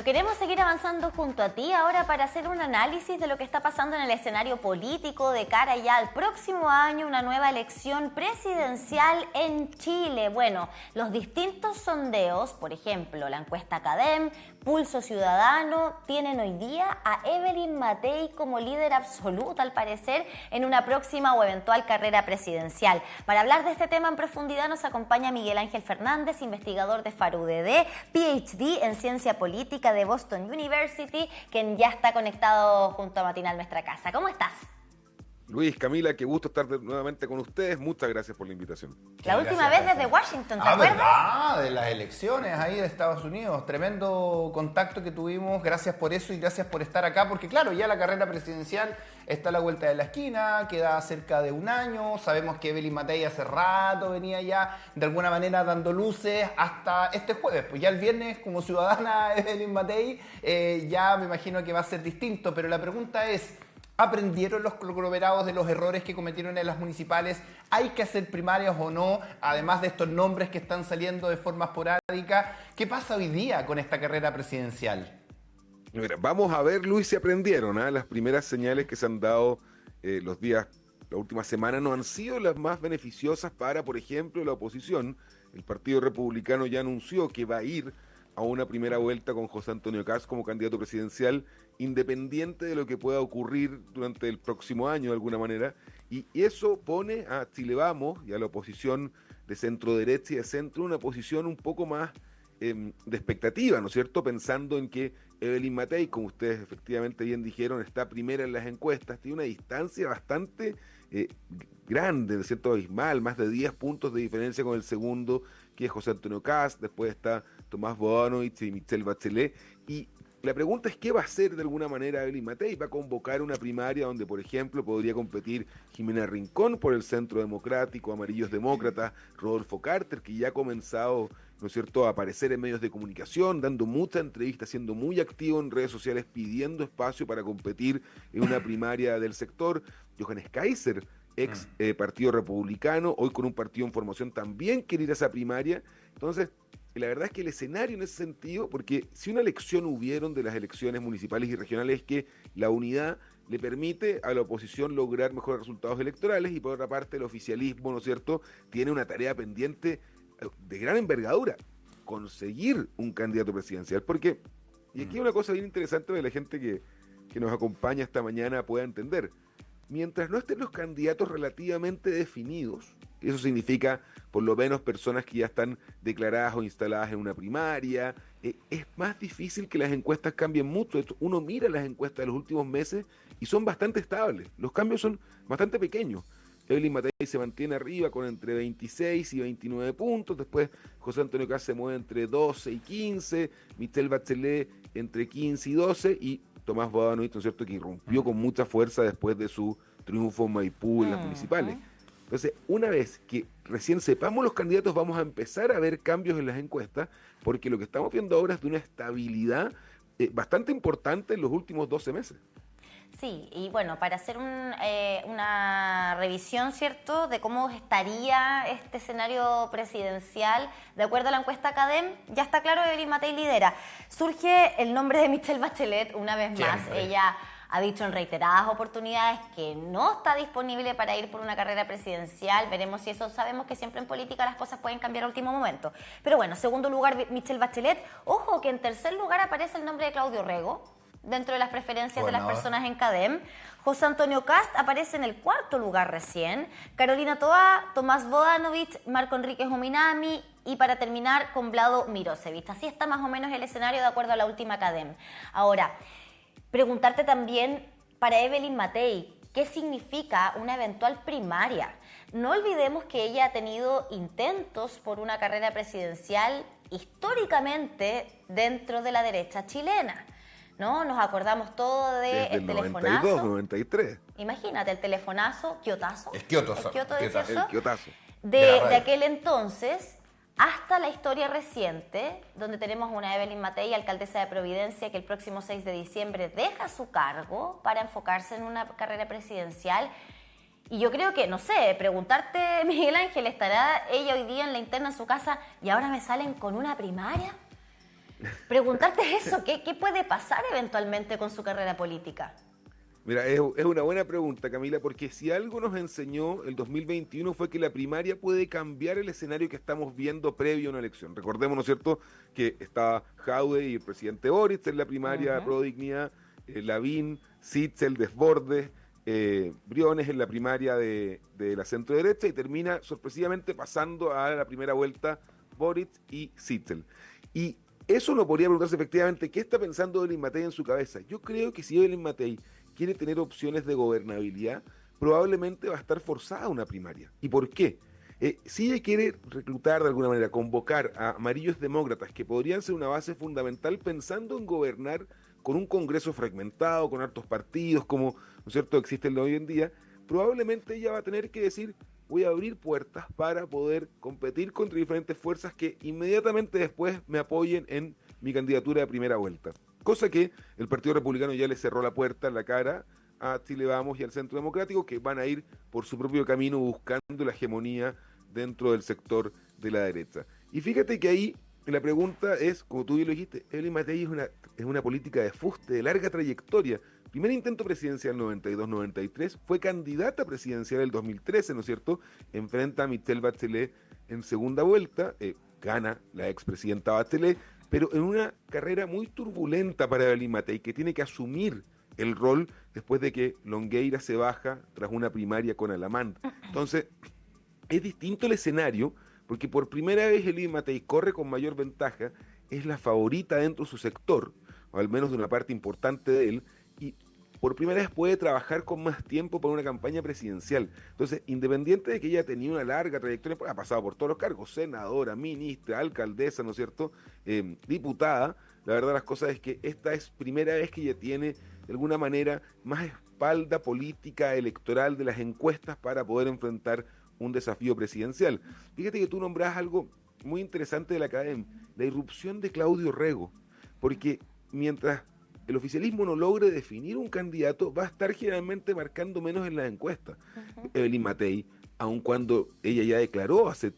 Queremos seguir avanzando junto a ti ahora para hacer un análisis de lo que está pasando en el escenario político de cara ya al próximo año, una nueva elección presidencial en Chile. Bueno, los distintos sondeos, por ejemplo, la encuesta CADEM, Pulso Ciudadano, tienen hoy día a Evelyn Matei como líder absoluta, al parecer, en una próxima o eventual carrera presidencial. Para hablar de este tema en profundidad nos acompaña Miguel Ángel Fernández, investigador de FARUDD, PhD en Ciencia Política de Boston University, quien ya está conectado junto a Matinal Nuestra Casa. ¿Cómo estás? Luis, Camila, qué gusto estar nuevamente con ustedes. Muchas gracias por la invitación. La última vez desde Washington, ¿te acuerdas? ¿Verdad? De las elecciones ahí de Estados Unidos. Tremendo contacto que tuvimos. Gracias por eso y gracias por estar acá. Porque claro, ya la carrera presidencial está a la vuelta de la esquina, queda cerca de un año. Sabemos que Evelyn Matei hace rato venía ya de alguna manera dando luces hasta este jueves. Pues ya el viernes, como ciudadana Evelyn Matei, ya me imagino que va a ser distinto. Pero la pregunta es, ¿aprendieron los conglomerados de los errores que cometieron en las municipales? ¿Hay que hacer primarias o no? Además de estos nombres que están saliendo de forma esporádica, ¿qué pasa hoy día con esta carrera presidencial? Mira, vamos a ver, Luis, si aprendieron. Las primeras señales que se han dado los días, la última semana, no han sido las más beneficiosas para, por ejemplo, la oposición. El Partido Republicano ya anunció que va a ir a una primera vuelta con José Antonio Kast como candidato presidencial, independiente de lo que pueda ocurrir durante el próximo año de alguna manera, y eso pone a Chile Vamos y a la oposición de centro derecha y de centro una posición un poco más de expectativa, ¿no es cierto? Pensando en que Evelyn Matei, como ustedes efectivamente bien dijeron, está primera en las encuestas, tiene una distancia bastante grande, ¿no es cierto? Abismal, más de 10 puntos de diferencia con el segundo, que es José Antonio Kast, después está Tomás Bodanovich y Michelle Bachelet, y la pregunta es qué va a hacer de alguna manera Evelyn Matei. Va a convocar una primaria donde, por ejemplo, podría competir Jimena Rincón por el Centro Democrático, Amarillos Demócratas, Rodolfo Carter, que ya ha comenzado, ¿no es cierto?, a aparecer en medios de comunicación, dando muchas entrevistas, siendo muy activo en redes sociales, pidiendo espacio para competir en una primaria del sector. Johannes Kaiser, ex Partido Republicano, hoy con un partido en formación, también quiere ir a esa primaria. Entonces, la verdad es que el escenario en ese sentido, porque si una lección hubieron de las elecciones municipales y regionales es que la unidad le permite a la oposición lograr mejores resultados electorales, y por otra parte el oficialismo, ¿no es cierto?, tiene una tarea pendiente de gran envergadura, conseguir un candidato presidencial, porque, y aquí hay una cosa bien interesante para la gente que nos acompaña esta mañana pueda entender, mientras no estén los candidatos relativamente definidos, eso significa por lo menos personas que ya están declaradas o instaladas en una primaria, es más difícil que las encuestas cambien mucho. Uno mira las encuestas de los últimos meses y son bastante estables, los cambios son bastante pequeños. Evelyn Matei se mantiene arriba con entre 26 y 29 puntos, después José Antonio Kast se mueve entre 12 y 15, Michelle Bachelet entre 15 y 12, y Tomás Bodanovich, ¿no es cierto?, que irrumpió con mucha fuerza después de su triunfo en Maipú en las municipales. Entonces, una vez que recién sepamos los candidatos, vamos a empezar a ver cambios en las encuestas, porque lo que estamos viendo ahora es de una estabilidad bastante importante en los últimos 12 meses. Sí, y bueno, para hacer una revisión, ¿cierto?, de cómo estaría este escenario presidencial, de acuerdo a la encuesta CADEM, ya está claro, Evelyn Matei lidera. Surge el nombre de Michelle Bachelet una vez más. Ella ha dicho en reiteradas oportunidades que no está disponible para ir por una carrera presidencial. Veremos si eso, sabemos que siempre en política las cosas pueden cambiar a último momento. Pero bueno, segundo lugar, Michelle Bachelet. Ojo que en tercer lugar aparece el nombre de Claudio Rego, dentro de las preferencias de las personas en CADEM. José Antonio Kast aparece en el cuarto lugar recién. Carolina Toá, Tomás Bodanovich, Marco Enríquez Ominami y para terminar con Vlado Mirosevic. Así está más o menos el escenario de acuerdo a la última CADEM. Ahora, preguntarte también para Evelyn Matei, ¿qué significa una eventual primaria? No olvidemos que ella ha tenido intentos por una carrera presidencial históricamente dentro de la derecha chilena, ¿no? Nos acordamos todo del telefonazo. 92, 93. Imagínate, el telefonazo, quiotazo. El quiotazo. El quiotazo. De aquel entonces hasta la historia reciente, donde tenemos una Evelyn Matei, alcaldesa de Providencia, que el próximo 6 de diciembre deja su cargo para enfocarse en una carrera presidencial. Y yo creo que, no sé, preguntarte, Miguel Ángel, ¿estará ella hoy día en la interna en su casa y ahora me salen con una primaria? preguntarte eso, ¿qué puede pasar eventualmente con su carrera política? Mira, es una buena pregunta, Camila, porque si algo nos enseñó el 2021 fue que la primaria puede cambiar el escenario que estamos viendo previo a una elección. Recordemos, ¿no es cierto?, que estaba Jaude y el presidente Boric en la primaria Pro Dignidad, Lavín, Sichel, Desbordes, Briones en la primaria de la centro derecha, y termina sorpresivamente pasando a la primera vuelta Boric y Sichel. Y eso no podría preguntarse efectivamente qué está pensando Evelyn Matei en su cabeza. Yo creo que si Evelyn Matei quiere tener opciones de gobernabilidad, probablemente va a estar forzada a una primaria. ¿Y por qué? Si ella quiere reclutar de alguna manera, convocar a amarillos demócratas que podrían ser una base fundamental pensando en gobernar con un Congreso fragmentado, con hartos partidos, como, ¿no es cierto?, existe el de hoy en día, probablemente ella va a tener que decir: voy a abrir puertas para poder competir contra diferentes fuerzas que inmediatamente después me apoyen en mi candidatura de primera vuelta. Cosa que el Partido Republicano ya le cerró la puerta en la cara a Chile Vamos y al Centro Democrático, que van a ir por su propio camino buscando la hegemonía dentro del sector de la derecha. Y fíjate que ahí la pregunta es, como tú bien lo dijiste, Evelyn Matei es una política de fuste, de larga trayectoria. Primer intento presidencial 92-93, fue candidata presidencial el 2013, ¿no es cierto? Enfrenta a Michelle Bachelet en segunda vuelta, gana la expresidenta Bachelet, pero en una carrera muy turbulenta para Evelyn Matei, que tiene que asumir el rol después de que Longueira se baja tras una primaria con Alamán. Entonces, es distinto el escenario, porque por primera vez Evelyn Matei corre con mayor ventaja, es la favorita dentro de su sector, o al menos de una parte importante de él, y por primera vez puede trabajar con más tiempo para una campaña presidencial. Entonces, independiente de que ella tenía una larga trayectoria, ha pasado por todos los cargos, senadora, ministra, alcaldesa, ¿no es cierto?, diputada, la verdad de las cosas es que esta es primera vez que ella tiene, de alguna manera, más espalda política electoral de las encuestas para poder enfrentar un desafío presidencial. Fíjate que tú nombras algo muy interesante de la academia, la irrupción de Claudio Rego, porque mientras el oficialismo no logre definir un candidato, va a estar generalmente marcando menos en las encuestas. Evelyn Matei, aun cuando ella ya declaró hace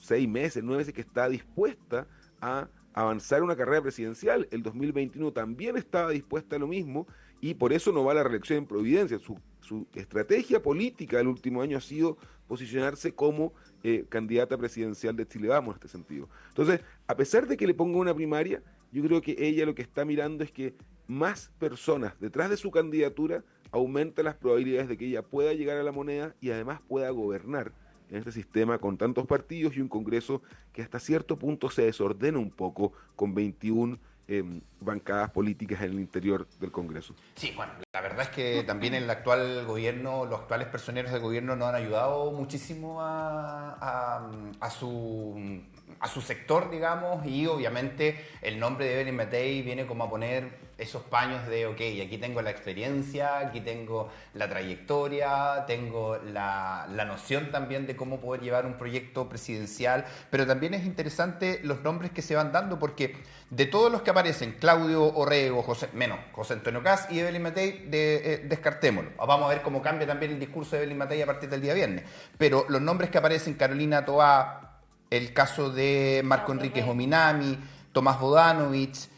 6 meses, 9 meses, que está dispuesta a avanzar una carrera presidencial, el 2021 también estaba dispuesta a lo mismo, y por eso no va a la reelección en Providencia. Su estrategia política del último año ha sido posicionarse como candidata presidencial de Chile Vamos en este sentido. Entonces, a pesar de que le ponga una primaria, yo creo que ella lo que está mirando es que más personas detrás de su candidatura aumenta las probabilidades de que ella pueda llegar a la moneda y además pueda gobernar en este sistema con tantos partidos y un Congreso que hasta cierto punto se desordena un poco con 21 bancadas políticas en el interior del Congreso. Sí, bueno, la verdad es que también el actual gobierno, los actuales personeros del gobierno nos han ayudado muchísimo a su sector, digamos, y obviamente el nombre de Evelyn Matei viene como a poner esos paños de, ok, aquí tengo la experiencia, aquí tengo la trayectoria, tengo la noción también de cómo poder llevar un proyecto presidencial, pero también es interesante los nombres que se van dando, porque de todos los que aparecen, Claudio Orrego, José Antonio Kast y Evelyn Matei, descartémoslo. Vamos a ver cómo cambia también el discurso de Evelyn Matei a partir del día viernes, pero los nombres que aparecen, Carolina Toá, el caso de Marco Enríquez Ominami, Tomás Bodanovich,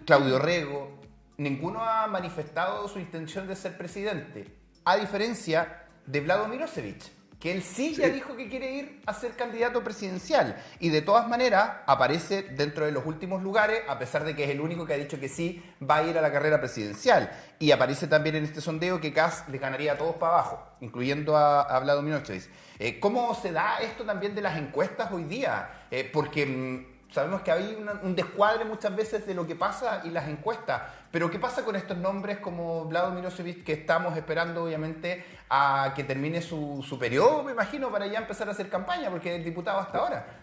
Claudio Rego, ninguno ha manifestado su intención de ser presidente, a diferencia de Vlado Milosevic, que él sí ya dijo que quiere ir a ser candidato presidencial, y de todas maneras aparece dentro de los últimos lugares, a pesar de que es el único que ha dicho que sí va a ir a la carrera presidencial, y aparece también en este sondeo que Kast le ganaría a todos para abajo, incluyendo a Vlado Milosevic. ¿Cómo se da esto también de las encuestas hoy día? Porque sabemos que hay un descuadre muchas veces de lo que pasa y las encuestas, pero ¿qué pasa con estos nombres como Vlado Milosevic, que estamos esperando obviamente a que termine su periodo, me imagino, para ya empezar a hacer campaña, porque es el diputado hasta ahora?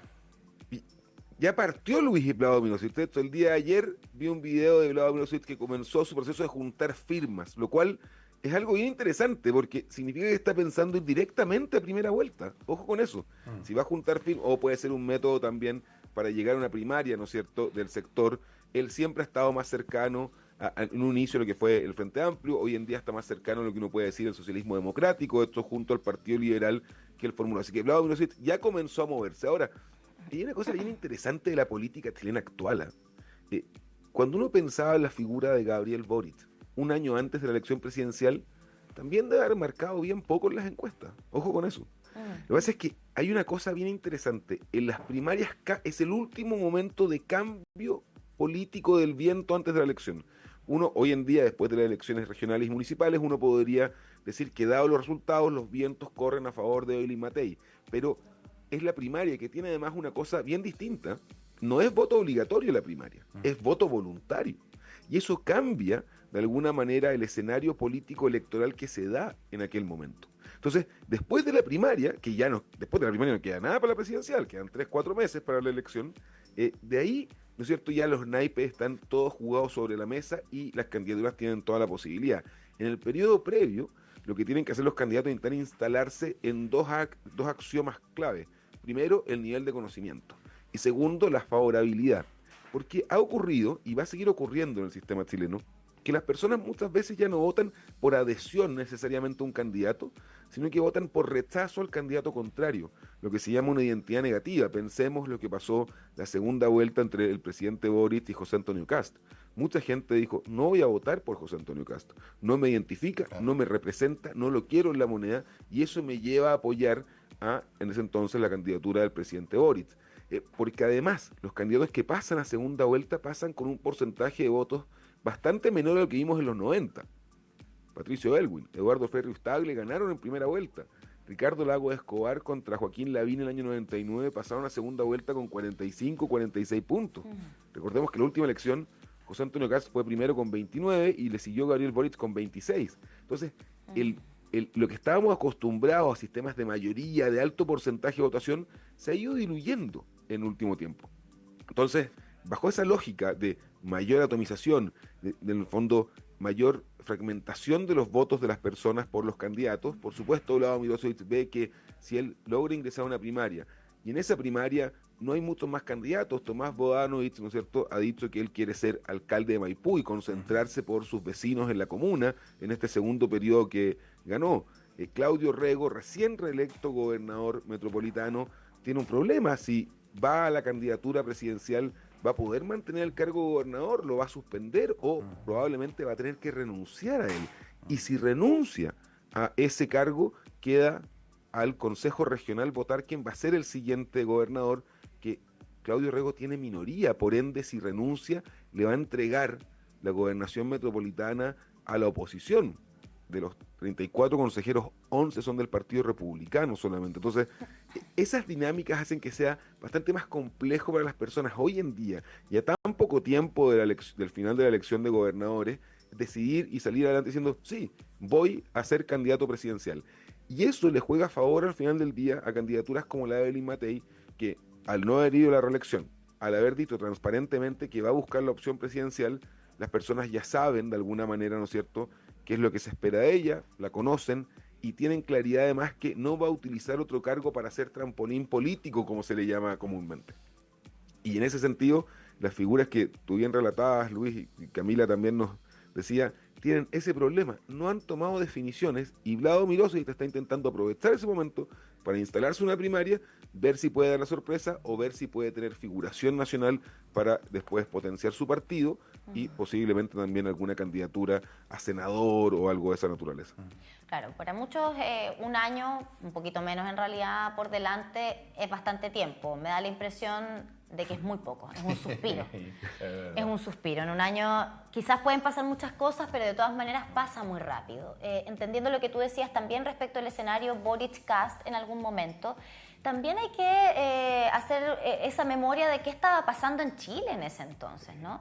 Ya partió Luis Vlado Milosevic. El día de ayer vi un video de Vlado Milosevic que comenzó su proceso de juntar firmas, lo cual es algo bien interesante, porque significa que está pensando ir directamente a primera vuelta. Ojo con eso. Si va a juntar firmas, o puede ser un método también para llegar a una primaria, ¿no es cierto?, del sector. Él siempre ha estado más cercano en un inicio a lo que fue el Frente Amplio, hoy en día está más cercano a lo que uno puede decir el socialismo democrático, esto junto al Partido Liberal que él formuló. Así que Vlado Milosevic ya comenzó a moverse. Ahora, hay una cosa bien interesante de la política chilena actual, Cuando uno pensaba en la figura de Gabriel Boric, un año antes de la elección presidencial, también debe haber marcado bien poco en las encuestas. Ojo con eso. Lo que pasa es que hay una cosa bien interesante. En las primarias es el último momento de cambio político del viento antes de la elección. Uno, hoy en día, después de las elecciones regionales y municipales, uno podría decir que dados los resultados, los vientos corren a favor de Evelyn Matei. Pero es la primaria que tiene además una cosa bien distinta. No es voto obligatorio la primaria, es voto voluntario. Y eso cambia, de alguna manera, el escenario político electoral que se da en aquel momento. Entonces, después de la primaria, que ya no, después de la primaria no queda nada para la presidencial, quedan 3-4 meses para la elección, de ahí, ¿no es cierto?, ya los naipes están todos jugados sobre la mesa y las candidaturas tienen toda la posibilidad. En el periodo previo, lo que tienen que hacer los candidatos es intentar instalarse en dos axiomas clave. Primero, el nivel de conocimiento. Y segundo, la favorabilidad. Porque ha ocurrido, y va a seguir ocurriendo en el sistema chileno, que las personas muchas veces ya no votan por adhesión necesariamente a un candidato, sino que votan por rechazo al candidato contrario, lo que se llama una identidad negativa. Pensemos lo que pasó la segunda vuelta entre el presidente Boric y José Antonio Kast. Mucha gente dijo, no voy a votar por José Antonio Kast, no me identifica, no me representa, no lo quiero en la moneda, y eso me lleva a apoyar en ese entonces la candidatura del presidente Boric. Porque además, los candidatos que pasan a segunda vuelta pasan con un porcentaje de votos bastante menor al que vimos en los 90. Patricio Elwin, Eduardo Ferri Tagle ganaron en primera vuelta. Ricardo Lagos Escobar contra Joaquín Lavín en el año 99 pasaron a segunda vuelta con 45, 46 puntos. Recordemos que la última elección, José Antonio Kast fue primero con 29 y le siguió Gabriel Boric con 26. Entonces, lo que estábamos acostumbrados a sistemas de mayoría, de alto porcentaje de votación, se ha ido diluyendo en último tiempo. Entonces, bajo esa lógica de mayor atomización, en el fondo mayor fragmentación de los votos de las personas por los candidatos, por supuesto, Vlado Milosevic ve que si él logra ingresar a una primaria, y en esa primaria no hay muchos más candidatos, Tomás Bodanovich, ¿no es cierto?, ha dicho que él quiere ser alcalde de Maipú y concentrarse por sus vecinos en la comuna, en este segundo periodo que ganó. Claudio Rego, recién reelecto gobernador metropolitano, tiene un problema. Si va a la candidatura presidencial, ¿va a poder mantener el cargo de gobernador? ¿Lo va a suspender o probablemente va a tener que renunciar a él? Y si renuncia a ese cargo, queda al Consejo Regional votar quién va a ser el siguiente gobernador, que Claudio Rego tiene minoría, por ende, si renuncia, le va a entregar la gobernación metropolitana a la oposición. De los 34 consejeros, 11 son del Partido Republicano solamente. Entonces, esas dinámicas hacen que sea bastante más complejo para las personas hoy en día, y a tan poco tiempo del final de la elección de gobernadores, decidir y salir adelante diciendo, sí, voy a ser candidato presidencial. Y eso le juega a favor al final del día a candidaturas como la de Evelyn Matei, que al no haber ido a la reelección, al haber dicho transparentemente que va a buscar la opción presidencial, las personas ya saben de alguna manera, ¿no es cierto?, qué es lo que se espera de ella, la conocen y tienen claridad además que no va a utilizar otro cargo para hacer trampolín político, como se le llama comúnmente. Y en ese sentido, las figuras que tú bien relatabas, Luis, y Camila también nos decía, tienen ese problema, no han tomado definiciones, y Vlado Milosevic está intentando aprovechar ese momento para instalarse una primaria, ver si puede dar la sorpresa o ver si puede tener figuración nacional para después potenciar su partido y posiblemente también alguna candidatura a senador o algo de esa naturaleza. Claro, para muchos un año, un poquito menos en realidad, por delante es bastante tiempo. Me da la impresión de que es muy poco, es un suspiro. Es un suspiro. En un año quizás pueden pasar muchas cosas, pero de todas maneras pasa muy rápido. Entendiendo lo que tú decías también respecto al escenario Boric-Kast en algún momento, también hay que hacer esa memoria de qué estaba pasando en Chile en ese entonces, ¿no?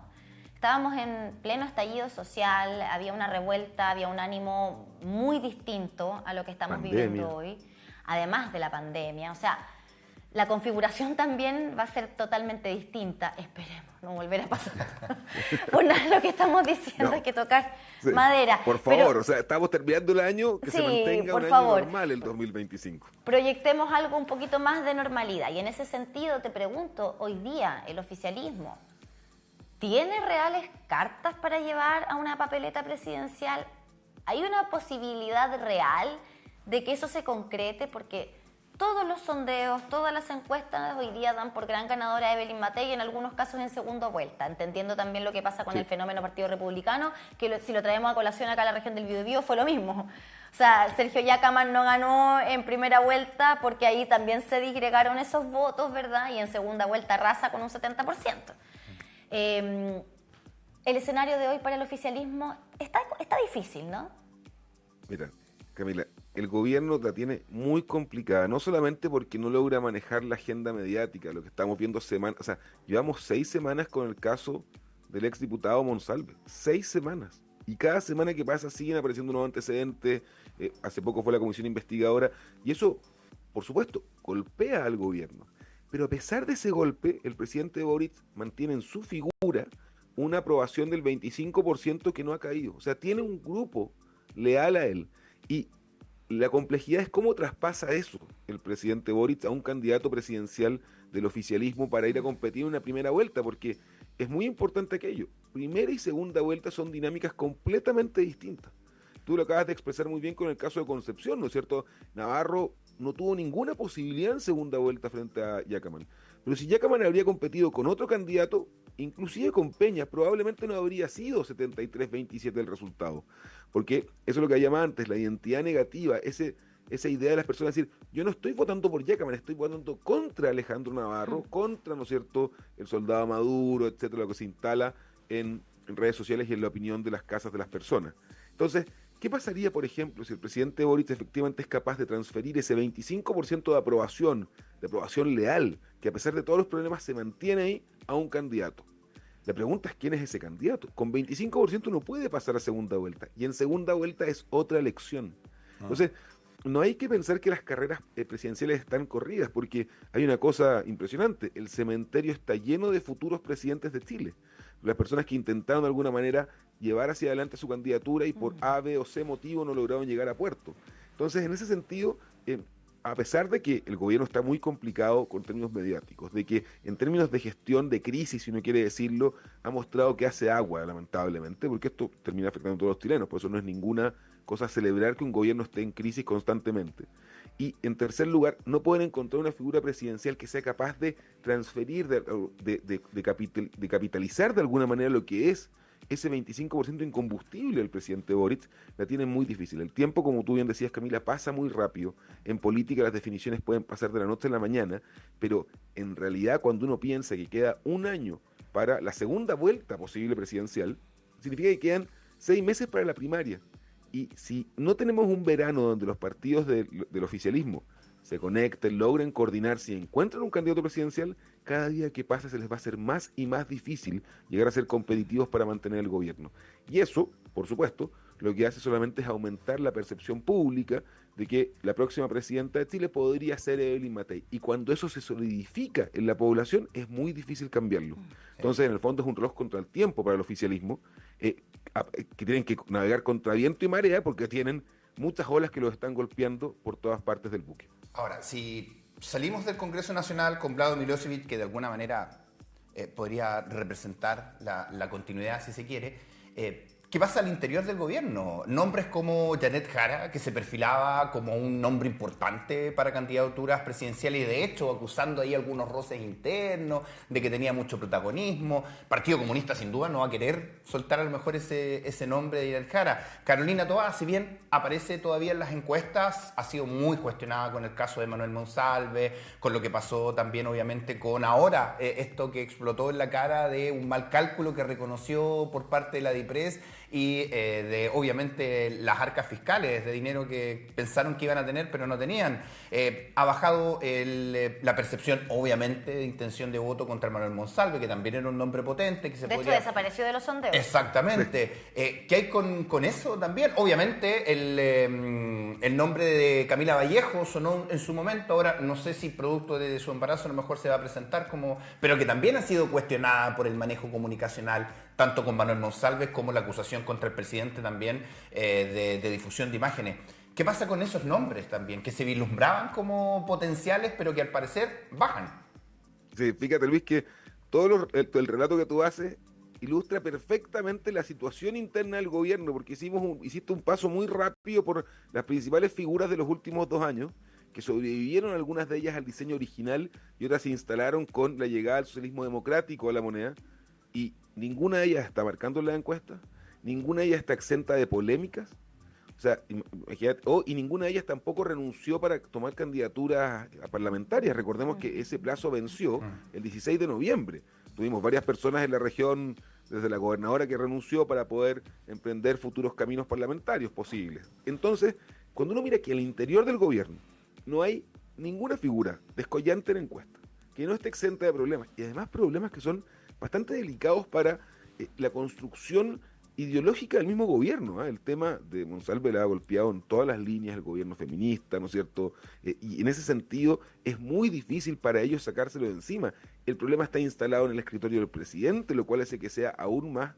Estábamos en pleno estallido social, había una revuelta, había un ánimo muy distinto a lo que estamos viviendo hoy, además de la pandemia. O sea, la configuración también va a ser totalmente distinta. Esperemos no volver a pasar. Por nada, lo que estamos diciendo hay que tocar madera. Por favor, o sea, estamos terminando el año, que se mantenga un año normal el 2025. Proyectemos algo un poquito más de normalidad. Y en ese sentido te pregunto, hoy día el oficialismo ¿tiene reales cartas para llevar a una papeleta presidencial? ¿Hay una posibilidad real de que eso se concrete? Porque todos los sondeos, todas las encuestas hoy día dan por gran ganadora a Evelyn Matei, y en algunos casos en segunda vuelta, entendiendo también lo que pasa con el fenómeno Partido Republicano, que si lo traemos a colación acá a la región del Biobío fue lo mismo. O sea, Sergio Yacaman no ganó en primera vuelta porque ahí también se disgregaron esos votos, ¿verdad? Y en segunda vuelta arrasa con un 70%. El escenario de hoy para el oficialismo está difícil, ¿no? Mira, Camila, el gobierno la tiene muy complicada, no solamente porque no logra manejar la agenda mediática, lo que estamos viendo o sea, llevamos 6 semanas con el caso del exdiputado Monsalve, 6 semanas, y cada semana que pasa siguen apareciendo nuevos antecedentes. Hace poco fue la comisión investigadora, y eso, por supuesto, golpea al gobierno, pero a pesar de ese golpe, el presidente Boric mantiene en su figura una aprobación del 25% que no ha caído, o sea, tiene un grupo leal a él, y la complejidad es cómo traspasa eso el presidente Boric a un candidato presidencial del oficialismo para ir a competir en una primera vuelta, porque es muy importante aquello. Primera y segunda vuelta son dinámicas completamente distintas. Tú lo acabas de expresar muy bien con el caso de Concepción, ¿no es cierto? Navarro no tuvo ninguna posibilidad en segunda vuelta frente a Yacaman. Pero si Yacaman habría competido con otro candidato, inclusive con Peña, probablemente no habría sido 73-27 el resultado. Porque eso es lo que llamaba antes, la identidad negativa, esa idea de las personas decir, yo no estoy votando por Yacaman, estoy votando contra Alejandro Navarro, contra, ¿no es cierto?, el soldado Maduro, etcétera, lo que se instala en redes sociales y en la opinión de las casas de las personas. Entonces, ¿qué pasaría, por ejemplo, si el presidente Boric efectivamente es capaz de transferir ese 25% de aprobación leal, que a pesar de todos los problemas se mantiene ahí, a un candidato? La pregunta es quién es ese candidato. Con 25% no puede pasar a segunda vuelta, y en segunda vuelta es otra elección. Entonces, no hay que pensar que las carreras presidenciales están corridas, porque hay una cosa impresionante, el cementerio está lleno de futuros presidentes de Chile. Las personas que intentaron de alguna manera llevar hacia adelante su candidatura y por A, B o C motivo no lograron llegar a puerto. Entonces, en ese sentido, a pesar de que el gobierno está muy complicado con términos mediáticos, de que en términos de gestión de crisis, si uno quiere decirlo, ha mostrado que hace agua, lamentablemente, porque esto termina afectando a todos los chilenos, por eso no es ninguna cosa celebrar que un gobierno esté en crisis constantemente. Y en tercer lugar, no pueden encontrar una figura presidencial que sea capaz de transferir, de capitalizar de alguna manera lo que es ese 25% incombustible del presidente Boric. La tiene muy difícil. El tiempo, como tú bien decías, Camila, pasa muy rápido. En política las definiciones pueden pasar de la noche a la mañana, pero en realidad cuando uno piensa que queda un año para la segunda vuelta posible presidencial, significa que quedan 6 meses para la primaria. Y si no tenemos un verano donde los partidos del oficialismo se conecten, logren coordinarse y encuentren un candidato presidencial, cada día que pasa se les va a hacer más y más difícil llegar a ser competitivos para mantener el gobierno. Y eso, por supuesto, lo que hace solamente es aumentar la percepción pública de que la próxima presidenta de Chile podría ser Evelyn Matei. Y cuando eso se solidifica en la población, es muy difícil cambiarlo. Entonces, en el fondo, es un reloj contra el tiempo para el oficialismo, que tienen que navegar contra viento y marea porque tienen muchas olas que los están golpeando por todas partes del buque. Ahora, si salimos del Congreso Nacional con Vlado Milosevic, que de alguna manera podría representar la continuidad, si se quiere, ¿qué pasa al interior del gobierno? Nombres como Janet Jara, que se perfilaba como un nombre importante para candidaturas presidenciales y de hecho acusando ahí algunos roces internos, de que tenía mucho protagonismo. Partido Comunista sin duda no va a querer soltar a lo mejor ese nombre de Janet Jara. Carolina Toá, si bien aparece todavía en las encuestas, ha sido muy cuestionada con el caso de Manuel Monsalve, con lo que pasó también obviamente con ahora esto que explotó en la cara de un mal cálculo que reconoció por parte de la DIPRES y de obviamente las arcas fiscales de dinero que pensaron que iban a tener pero no tenían. Ha bajado la percepción obviamente de intención de voto contra Manuel Monsalve, que también era un nombre potente que se de hecho desapareció de los sondeos. Exactamente. ¿Qué hay con eso también? Obviamente el nombre de Camila Vallejo sonó en su momento, ahora no sé si producto de su embarazo a lo mejor se va a presentar como, pero que también ha sido cuestionada por el manejo comunicacional tanto con Manuel Monsalve como la acusación contra el presidente también de difusión de imágenes. ¿Qué pasa con esos nombres también? Que se vislumbraban como potenciales, pero que al parecer bajan. Sí, fíjate, Luis, que todo el relato que tú haces ilustra perfectamente la situación interna del gobierno, porque hiciste un paso muy rápido por las principales figuras de los últimos 2 años, que sobrevivieron algunas de ellas al diseño original y otras se instalaron con la llegada del socialismo democrático a la moneda, y ninguna de ellas está marcando la encuesta, ninguna de ellas está exenta de polémicas. O sea, imagínate, y ninguna de ellas tampoco renunció para tomar candidaturas parlamentarias. Recordemos que ese plazo venció el 16 de noviembre. Tuvimos varias personas en la región, desde la gobernadora que renunció para poder emprender futuros caminos parlamentarios posibles. Entonces, cuando uno mira que al interior del gobierno no hay ninguna figura descollante en encuesta, que no esté exenta de problemas, y además problemas que son bastante delicados para la construcción ideológica del mismo gobierno. El tema de Monsalve la ha golpeado en todas las líneas el gobierno feminista, ¿no es cierto? Y en ese sentido es muy difícil para ellos sacárselo de encima. El problema está instalado en el escritorio del presidente, lo cual hace que sea aún más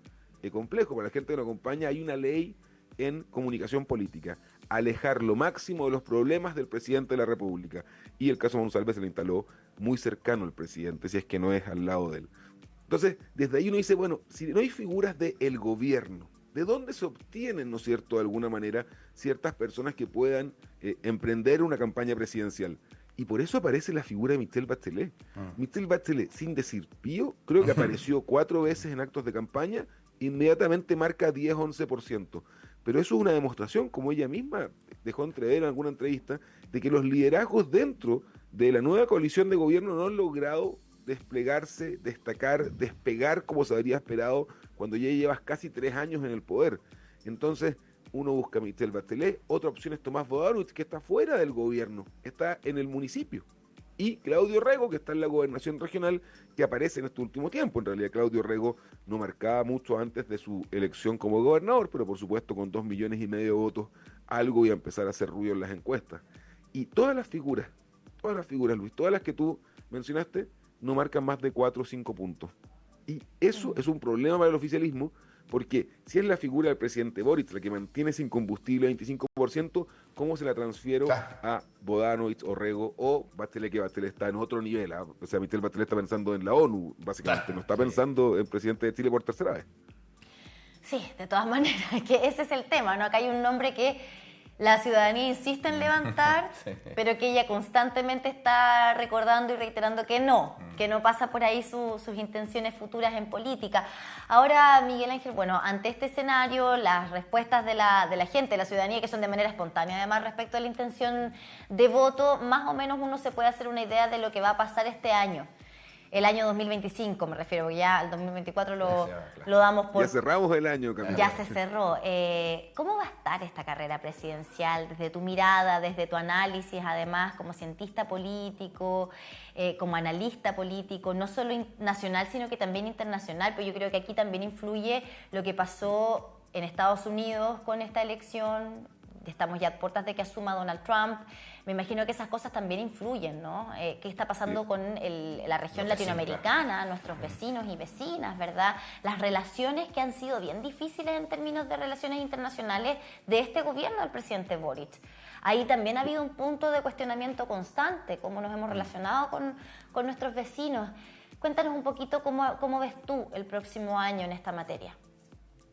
complejo. Para la gente que nos acompaña, hay una ley en comunicación política: alejar lo máximo de los problemas del presidente de la República. Y el caso Monsalve se le instaló muy cercano al presidente, si es que no es al lado de él. Entonces, desde ahí uno dice, bueno, si no hay figuras del gobierno, ¿de dónde se obtienen, no es cierto, de alguna manera, ciertas personas que puedan emprender una campaña presidencial? Y por eso aparece la figura de Michelle Bachelet. Michelle Bachelet, sin decir pío, creo que apareció 4 veces en actos de campaña, inmediatamente marca 10-11%. Pero eso es una demostración, como ella misma dejó entrever en alguna entrevista, de que los liderazgos dentro de la nueva coalición de gobierno no han logrado desplegarse, destacar, despegar como se habría esperado cuando ya llevas casi 3 años en el poder. Entonces uno busca a Michelle Bachelet, otra opción es Tomás Bodanovich, que está fuera del gobierno, está en el municipio, y Claudio Rego, que está en la gobernación regional, que aparece en este último tiempo. En realidad Claudio Rego no marcaba mucho antes de su elección como gobernador, pero por supuesto con 2,5 millones de votos algo iba a empezar a hacer ruido en las encuestas. Y todas las figuras, Luis, todas las que tú mencionaste, no marcan más de 4 o 5 puntos. Y eso es un problema para el oficialismo, porque si es la figura del presidente Boric la que mantiene sin combustible 25%, ¿cómo se la transfiero a Bodanovich o Rego o Bachelet, que Bachelet está en otro nivel? O sea, Michelle Bachelet está pensando en la ONU, básicamente, no está pensando en presidente de Chile por tercera vez. Sí, de todas maneras, que ese es el tema, ¿no? Acá hay un nombre que la ciudadanía insiste en levantar, pero que ella constantemente está recordando y reiterando que no pasa por ahí sus intenciones futuras en política. Ahora, Miguel Ángel, bueno, ante este escenario, las respuestas de la gente, de la ciudadanía, que son de manera espontánea, además, respecto a la intención de voto, más o menos uno se puede hacer una idea de lo que va a pasar este año. El año 2025, me refiero, porque ya el 2024 lo damos por... Ya cerramos el año, Camila. Ya se cerró. ¿Cómo va a estar esta carrera presidencial desde tu mirada, desde tu análisis, además, como cientista político, como analista político, no solo nacional, sino que también internacional? Pero yo creo que aquí también influye lo que pasó en Estados Unidos con esta elección. Estamos ya a puertas de que asuma Donald Trump. Me imagino que esas cosas también influyen, ¿no? ¿Qué está pasando con la región latinoamericana, nuestros vecinos y vecinas, ¿verdad? Las relaciones que han sido bien difíciles en términos de relaciones internacionales de este gobierno del presidente Boric. Ahí también ha habido un punto de cuestionamiento constante, cómo nos hemos relacionado con nuestros vecinos. Cuéntanos un poquito cómo ves tú el próximo año en esta materia.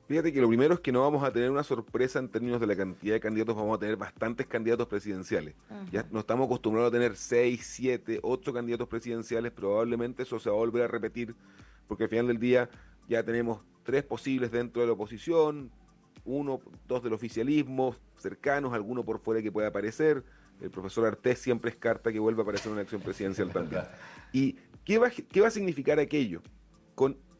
Fíjate que lo primero es que no vamos a tener una sorpresa en términos de la cantidad de candidatos, vamos a tener bastantes candidatos presidenciales. Ya no estamos acostumbrados a tener 6, 7, 8 candidatos presidenciales, probablemente eso se va a volver a repetir, porque al final del día ya tenemos 3 posibles dentro de la oposición, 1, 2 del oficialismo, cercanos, alguno por fuera que pueda aparecer. El profesor Artés siempre es carta que vuelva a aparecer en una elección presidencial también. ¿Y qué va a significar aquello?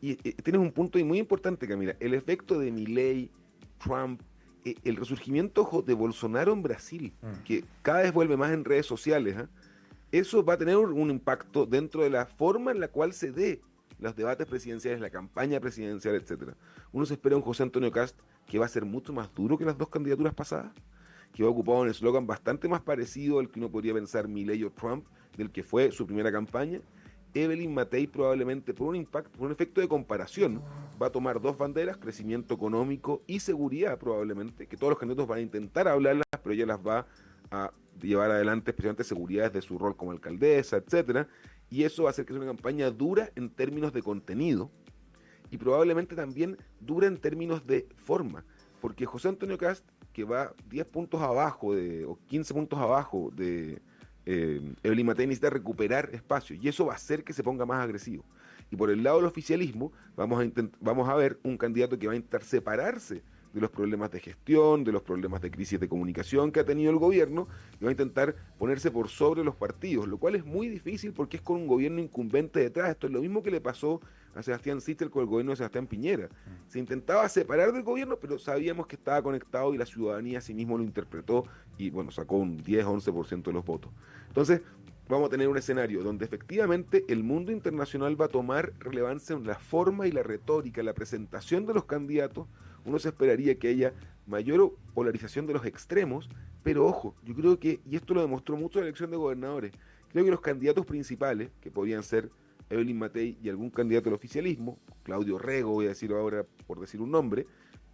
Y tienes un punto muy importante, Camila, el efecto de Milei, Trump, el resurgimiento de Bolsonaro en Brasil, que cada vez vuelve más en redes sociales, eso va a tener un impacto dentro de la forma en la cual se dé los debates presidenciales, la campaña presidencial, etcétera. Uno se espera un José Antonio Kast que va a ser mucho más duro que las 2 candidaturas pasadas, que va ocupado un eslogan bastante más parecido al que uno podría pensar Milei o Trump, del que fue su primera campaña. Evelyn Matei probablemente por un efecto de comparación va a tomar 2 banderas, crecimiento económico y seguridad probablemente, que todos los candidatos van a intentar hablarlas, pero ella las va a llevar adelante, especialmente seguridad desde su rol como alcaldesa, etcétera, y eso va a hacer que sea una campaña dura en términos de contenido y probablemente también dura en términos de forma, porque José Antonio Kast, que va 10 puntos abajo o 15 puntos abajo de Evelyn Matei necesita recuperar espacio y eso va a hacer que se ponga más agresivo. Y por el lado del oficialismo vamos a ver un candidato que va a intentar separarse de los problemas de gestión, de los problemas de crisis de comunicación que ha tenido el gobierno, y va a intentar ponerse por sobre los partidos, lo cual es muy difícil porque es con un gobierno incumbente detrás. Esto es lo mismo que le pasó a Sebastián Sichel con el gobierno de Sebastián Piñera. Se intentaba separar del gobierno, pero sabíamos que estaba conectado y la ciudadanía a sí mismo lo interpretó y bueno, sacó un 10-11% de los votos. Entonces, vamos a tener un escenario donde efectivamente el mundo internacional va a tomar relevancia en la forma y la retórica, la presentación de los candidatos. Uno se esperaría que haya mayor polarización de los extremos, pero ojo, yo creo que, y esto lo demostró mucho la elección de gobernadores, creo que los candidatos principales, que podrían ser Evelyn Matei y algún candidato del oficialismo, Claudio Rego, voy a decirlo ahora por decir un nombre,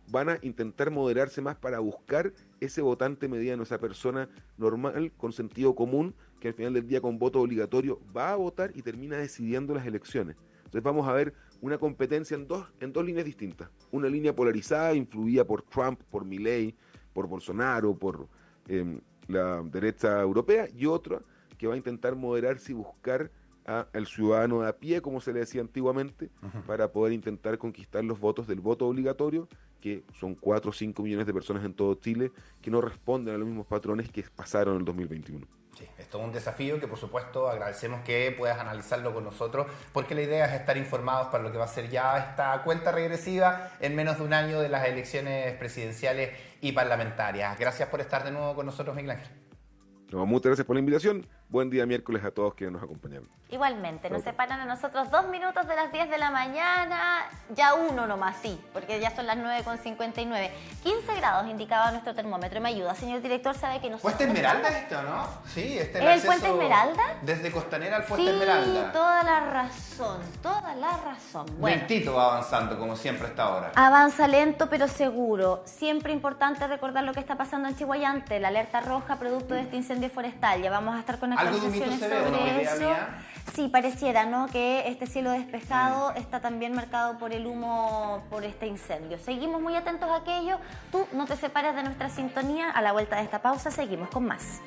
van a intentar moderarse más para buscar ese votante mediano, esa persona normal, con sentido común, que al final del día con voto obligatorio va a votar y termina decidiendo las elecciones. Entonces vamos a ver una competencia en dos líneas distintas. Una línea polarizada, influida por Trump, por Milei, por Bolsonaro, por la derecha europea, y otra que va a intentar moderarse y buscar al ciudadano de a pie, como se le decía antiguamente, para poder intentar conquistar los votos del voto obligatorio, que son 4 o 5 millones de personas en todo Chile, que no responden a los mismos patrones que pasaron en el 2021. Sí, esto es un desafío que por supuesto agradecemos que puedas analizarlo con nosotros, porque la idea es estar informados para lo que va a ser ya esta cuenta regresiva en menos de un año de las elecciones presidenciales y parlamentarias. Gracias por estar de nuevo con nosotros, Miguel Ángel. No, muchas gracias por la invitación. Buen día miércoles a todos quienes nos acompañaron. Igualmente, nos separan a nosotros 2 minutos de las 10 de la mañana, ya uno nomás, sí, porque ya son las 9:59. 15 grados indicaba nuestro termómetro. ¿Me ayuda, señor director? ¿Sabe que nosotros... ¿Puente Esmeralda esto, no? Sí, este ¿Es el Puente Esmeralda? Desde Costanera al Puente Sí, Esmeralda. toda la razón, toda la razón. Bueno, Lentito va avanzando, como siempre hasta ahora. avanza lento pero seguro. Siempre importante recordar lo que está pasando en Chihuayante, la alerta roja producto de este incendio forestal. Ya vamos a estar con ¿Algo de un mito actualizaciones se ve, o no? sobre Idea eso. mía. Sí, pareciera, ¿no? Que este cielo despejado está también marcado por el humo por este incendio. Seguimos muy atentos a aquello. Tú no te separes de nuestra sintonía. A la vuelta de esta pausa seguimos con más.